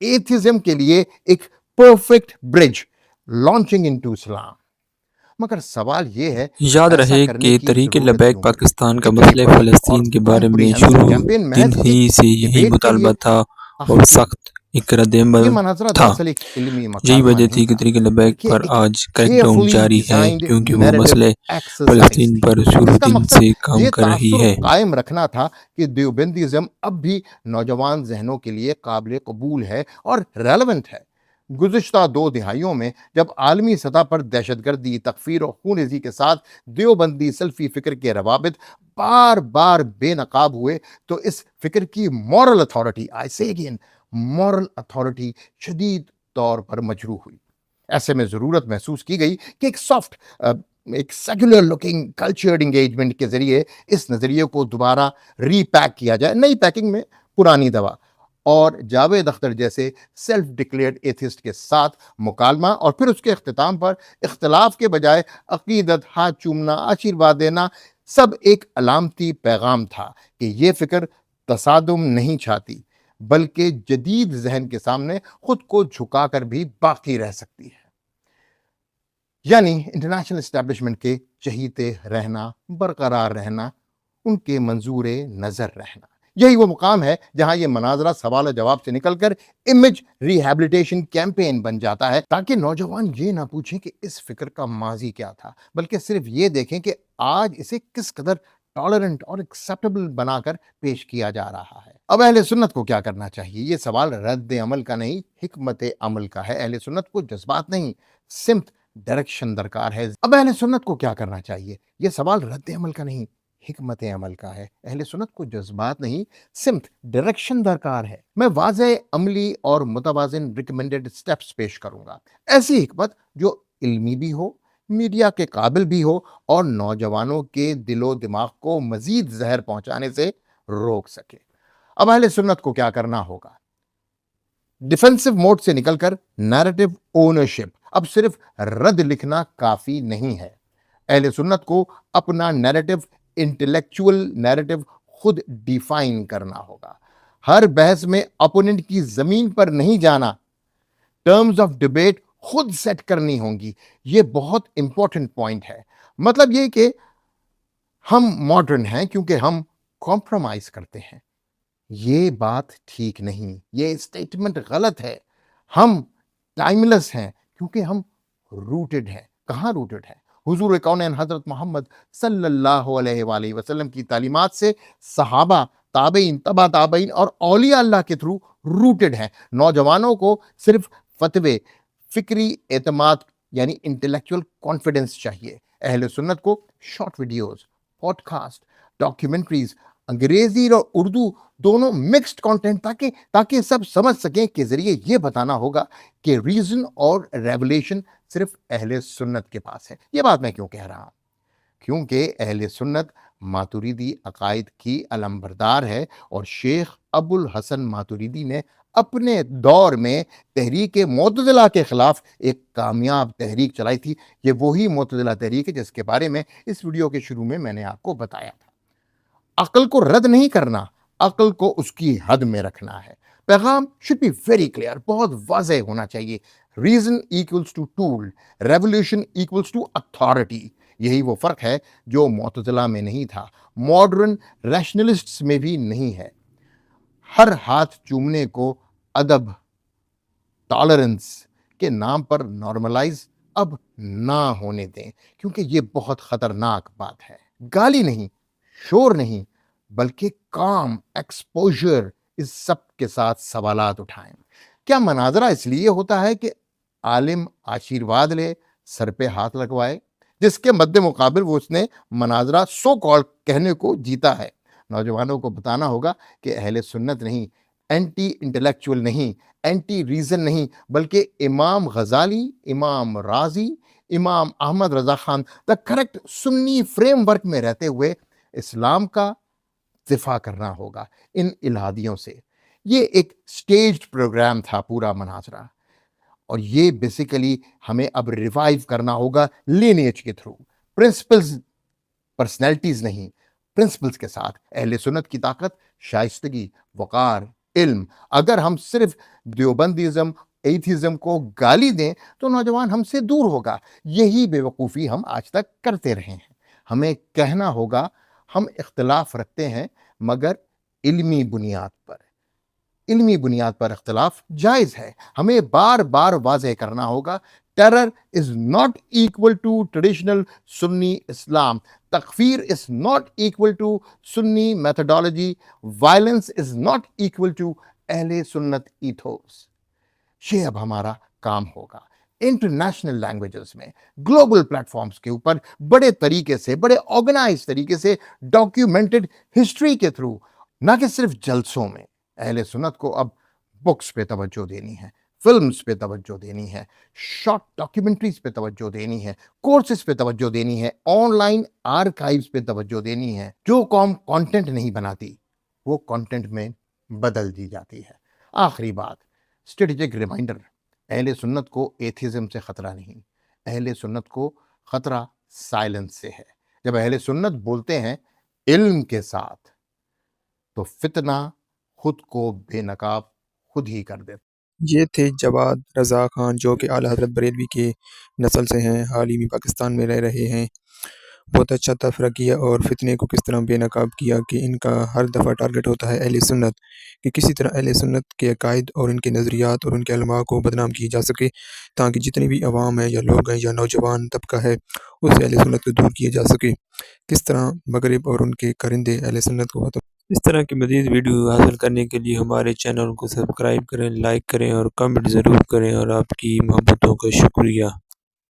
Atheism کے لیے ایک پرفیکٹ برج لانچنگ انٹو اسلام. مگر سوال یہ ہے یاد ایسا رہے کرنے کہ کی تحریک ضرورت لبیک کیوں پڑی؟ پاکستان کا یہ مسئلہ ٹیلیفونک اور فلسطین کے بارے میں کمپریہنسو شروع کیمپین دن محض ہی ایک سے یہی ڈبیٹ کے لیے مطالبہ تھا اور آخر کیا؟ سخت رد یہ عمل مناظرہ تھا. دراصل ایک علمی یہی مکالمہ وجہ نہیں تھی کہ تھا تحریک لبیک بلکہ پر ایک آج کریک ڈاؤن کیئرفلی جاری ہے ڈیزائنڈ کیونکہ وہ نیریٹو مسئلہ ایکسرسائز فلسطین تھی. پر شروع اس کا دن مقصد سے کام یہ کر رہی تاثر ہے. قائم رکھنا تھا کہ دیوبندیزم اب بھی نوجوان ذہنوں کے لیے قابل قبول ہے اور ریلیونٹ ہے. گزشتہ 2 دہائیوں میں جب عالمی سطح پر دہشت گردی، تکفیر اور خون ریزی کے ساتھ دیوبندی سلفی فکر کے روابط بار بار بے نقاب ہوئے تو اس فکر کی مورل اتھارٹی، آئی سے اگین مورل اتھارٹی، شدید طور پر مجروح ہوئی. ایسے میں ضرورت محسوس کی گئی کہ ایک سافٹ، ایک سیکولر لکنگ کلچرڈ انگیجمنٹ کے ذریعے اس نظریے کو دوبارہ ری پیک کیا جائے، نئی پیکنگ میں پرانی دوا. اور جاوید اختر جیسے سیلف ڈکلیئرڈ ایتھسٹ کے ساتھ مکالمہ اور پھر اس کے اختتام پر اختلاف کے بجائے عقیدت، ہاتھ چومنا، آشیرواد دینا سب ایک علامتی پیغام تھا کہ یہ فکر تصادم نہیں چاہتی بلکہ جدید ذہن کے سامنے خود کو جھکا کر بھی باقی رہ سکتی ہے. یعنی انٹرنیشنل اسٹیبلشمنٹ کے چہیتے رہنا، برقرار رہنا، ان کے منظور نظر رہنا. یہی وہ مقام ہے جہاں یہ مناظرہ سوال و جواب سے نکل کر امیج ریہیبلیٹیشن کیمپین بن جاتا ہے، تاکہ نوجوان یہ نہ پوچھیں کہ اس فکر کا ماضی کیا تھا، بلکہ صرف یہ دیکھیں کہ آج اسے کس قدر ٹالرنٹ اور ایکسیپٹیبل بنا کر پیش کیا جا رہا ہے. اب اہل سنت کو کیا کرنا چاہیے؟ یہ سوال رد عمل کا نہیں، حکمت عمل کا ہے. اہل سنت کو جذبات نہیں، سمت، ڈائریکشن درکار ہے. اب اہل سنت کو کیا کرنا چاہیے؟ یہ سوال رد عمل کا نہیں، حکمت عمل کا ہے. اہل سنت کو جذبات نہیں، سمت، ڈائریکشن درکار ہے. میں واضح، عملی اور متوازن ریکمینڈڈ سٹیپس پیش کروں گا. ایسی حکمت جو علمی بھی ہو، میڈیا کے قابل بھی ہو اور نوجوانوں کے دل و دماغ کو مزید زہر پہنچانے سے روک سکے. اب اہل سنت کو کیا کرنا ہوگا؟ ڈیفنسو موڈ سے نکل کر نیریٹو اونرشپ. اب صرف رد لکھنا کافی نہیں ہے. اہل سنت کو اپنا نیریٹو، انٹلیکچول نیریٹو خود ڈیفائن کرنا ہوگا. ہر بحث میں اپوننٹ کی زمین پر نہیں جانا، ٹرمز آف ڈیبیٹ خود سیٹ کرنی ہوں گی. یہ بہت امپورٹنٹ پوائنٹ ہے. مطلب یہ کہ ہم ماڈرن ہیں کیونکہ ہم کمپرومائز کرتے ہیں. یہ بات ٹھیک نہیں، یہ اسٹیٹمنٹ غلط ہے. ہم ٹائم لیس ہیں کیونکہ ہم روٹڈ ہیں. کہاں روٹڈ ہیں؟ حضور کونین حضرت محمد صلی اللہ علیہ وآلہ وسلم کی تعلیمات سے صحابہ، تابعین، تبع تابعین اور اولیاء اللہ کے تھرو روٹڈ ہیں. نوجوانوں کو صرف فتوے، فکری اعتماد یعنی انٹلیکچول کانفیڈنس چاہیے. اہل سنت کو short videos, podcast, documentaries, انگریزی اور اردو دونوں مکسڈ کانٹینٹ تاکہ سب سمجھ سکیں کے ذریعے یہ بتانا ہوگا کہ ریزن اور ریولیشن صرف اہل سنت کے پاس ہے. یہ بات میں کیوں کہہ رہا ہوں؟ کیونکہ اہل سنت ماتوریدی عقائد کی علمبردار ہے اور شیخ ابو الحسن ماتوریدی نے اپنے دور میں تحریک معتزلہ کے خلاف ایک کامیاب تحریک چلائی تھی. یہ وہی معتزلہ تحریک ہے جس کے بارے میں اس ویڈیو کے شروع میں نے آپ کو بتایا تھا. عقل کو رد نہیں کرنا، عقل کو اس کی حد میں رکھنا ہے. پیغام should be very clear، بہت واضح ہونا چاہیے. Reason equals to tool, revolution equals to authority. یہی وہ فرق ہے جو معتزلہ میں نہیں تھا، ماڈرن ریشنلسٹس میں بھی نہیں ہے. ہر ہاتھ چومنے کو ادب، ٹالرنس کے نام پر نارملائز اب نہ ہونے دیں، کیونکہ یہ بہت خطرناک بات ہے. گالی نہیں، شور نہیں، بلکہ کام، ایکسپوجر، اس سب کے ساتھ سوالات اٹھائیں. کیا مناظرہ اس لیے ہوتا ہے کہ عالم آشیرواد لے، سر پہ ہاتھ لگوائے، جس کے مد مقابل وہ اس نے مناظرہ سو کال کہنے کو جیتا ہے؟ نوجوانوں کو بتانا ہوگا کہ اہل سنت نہیں، اینٹی انٹلیکچول نہیں، اینٹی ریزن نہیں، بلکہ امام غزالی، امام رازی، امام احمد رضا خان دا کریکٹ سنی فریم ورک میں رہتے ہوئے اسلام کا دفاع کرنا ہوگا ان الہادیوں سے. یہ ایک سٹیجڈ پروگرام تھا پورا مناظرہ، اور یہ بیسیکلی ہمیں اب ریوائیو کرنا ہوگا لینیج کے تھرو. پرنسپلز، پرسنالٹیز نہیں، پرنسپلز کے ساتھ. اہل سنت کی طاقت شائستگی، وقار، علم. اگر ہم صرف دیوبندیزم ایتھیزم کو گالی دیں تو نوجوان ہم سے دور ہوگا. یہی بے وقوفی ہم آج تک کرتے رہے ہیں. ہمیں کہنا ہوگا ہم اختلاف رکھتے ہیں مگر علمی بنیاد پر. علمی بنیاد پر اختلاف جائز ہے. ہمیں بار بار واضح کرنا ہوگا terror is not equal to traditional Sunni Islam. تکفیر is not equal to Sunni methodology. Violence is not equal to اہل سنت ایتھوس. یہ اب ہمارا کام ہوگا. انٹرنیشنل لینگویجز میں گلوبل پلیٹ فارمز کے اوپر بڑے طریقے سے، بڑے آرگنائز طریقے سے ڈاکیومنٹڈ ہسٹری کے تھرو، نہ کہ صرف جلسوں میں، اہل سنت کو اب بکس پہ توجہ دینی ہے، فلمز پہ توجہ دینی ہے، شارٹ ڈاکیومنٹریز پہ توجہ دینی ہے، کورسز پہ توجہ دینی ہے، آن لائن آرکائیوز پہ توجہ دینی ہے. جو قوم کانٹینٹ نہیں بناتی وہ کانٹینٹ میں بدل دی جاتی ہے. آخری بات، اسٹریٹجک ریمائنڈر، اہل سنت کو ایتھیزم سے خطرہ نہیں، اہل سنت کو خطرہ سائلنس سے ہے. جب اہل سنت بولتے ہیں علم کے ساتھ تو فتنہ خود کو بے نقاب خود ہی کر دیتا. یہ تھے جواد رضا خان، جو کہ اعلیٰ حضرت بریلوی کے نسل سے ہیں، حال ہی میں پاکستان میں رہ رہے ہیں. بہت اچھا تذکرہ کیا اور فتنے کو کس طرح بے نقاب کیا کہ ان کا ہر دفعہ ٹارگٹ ہوتا ہے اہل سنت، کہ کسی طرح اہل سنت کے عقائد اور ان کے نظریات اور ان کے علماء کو بدنام کیا جا سکے، تاکہ جتنی بھی عوام ہے یا لوگ ہیں یا نوجوان طبقہ ہے اس سے اہل سنت کو دور کیا جا سکے. کس طرح مغرب اور ان کے کرندے اہل سنت کو ختم. اس طرح کی مزید ویڈیو حاصل کرنے کے لیے ہمارے چینل کو سبسکرائب کریں، لائک کریں اور کمنٹ ضرور کریں، اور آپ کی محبتوں کا شکریہ.